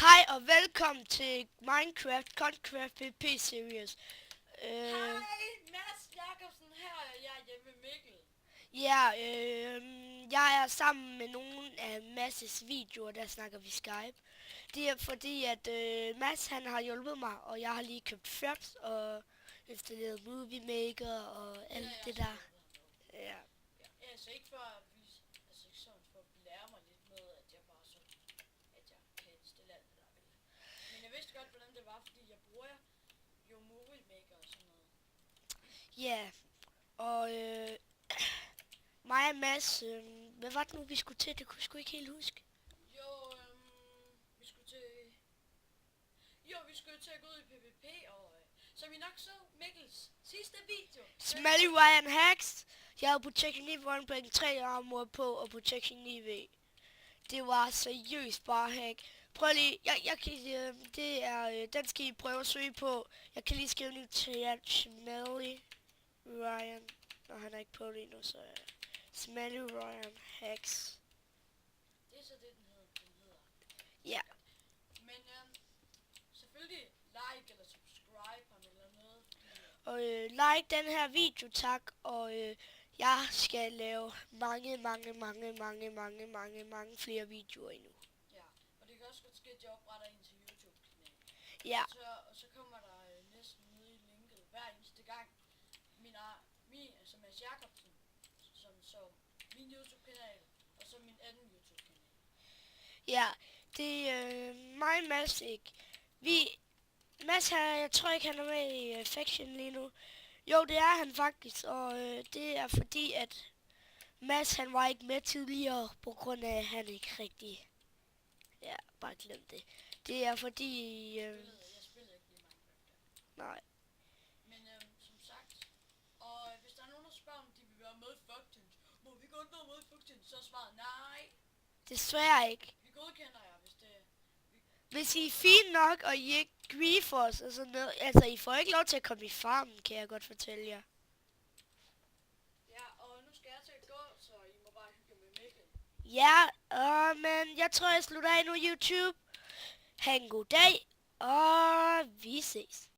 Hej og velkommen til Minecraft Concraft PP Series. Hej, Mads Jakobsen her, og jeg er hjemme med Mikkel. Jeg er sammen med nogle af Mads' videoer, der snakker vi Skype. Det er fordi, at Mads han har hjulpet mig, og jeg har lige købt Fraps og installeret Movie Maker og alt det der. Ja. Ja, altså ikke for at vise, altså ikke sådan for at lære mig lidt med, at jeg bare sådan, at jeg kan installere alt det der ved. Men jeg vidste godt, hvordan det var, fordi jeg bruger jo Movie Maker og sådan noget. Ja, og mig og Mads, hvad var det nu vi skulle til? Det kunne jeg sgu ikke helt huske. Jo, vi skulle til at gå ud i PvP, og som I nok så, Mikkels sidste video. Smelly Ryan Hacks. Jeg havde Protection 9 1.3 armor på og Protection 9V. Det var seriøst bare hack. Prøv lige, jeg kan, det er, den skal I prøve at søge på. Jeg kan lige skrive nu til Smelly Ryan. Når han er ikke på lige nu, så Smelly Ryan Hacks. Det er så det, den hedder. Ja. Men selvfølgelig like eller subscribe ham eller noget. Og like den her video, tak. Og jeg skal lave mange flere videoer endnu. Ja, og det kan også godt ske, at jeg opretter en til YouTube-kanal. Ja. Så kommer der næsten nede i linket hver eneste gang. Altså Mads Jakobsen, som min YouTube-kanal, og så min anden YouTube-kanal. Ja, det er mig Mads ikke. Mads her, jeg tror ikke han er med i Faction lige nu. Jo, det er han faktisk, og det er fordi, at Mads han var ikke med tidligere, på grund af, at han ikke rigtig... Ja, bare glem det. Det er fordi... Jeg spillede ikke lige Minecraft der. Nej. Men som sagt, og hvis der er nogen, der spørger, om de vil være med i Factions, må vi godt være med i Factions, så er svaret nej. Desværre ikke. Vi godkender jer, hvis det... Hvis I er fine nok, og I ikke griefer os og sådan noget, altså I får ikke lov til at komme i farmen, kan jeg godt fortælle jer. Ja, og nu skal jeg til at gå, så I må bare hygge med Mikkel. Ja, men jeg tror, jeg slutter af nu, YouTube. Ha' en god dag, og vi ses.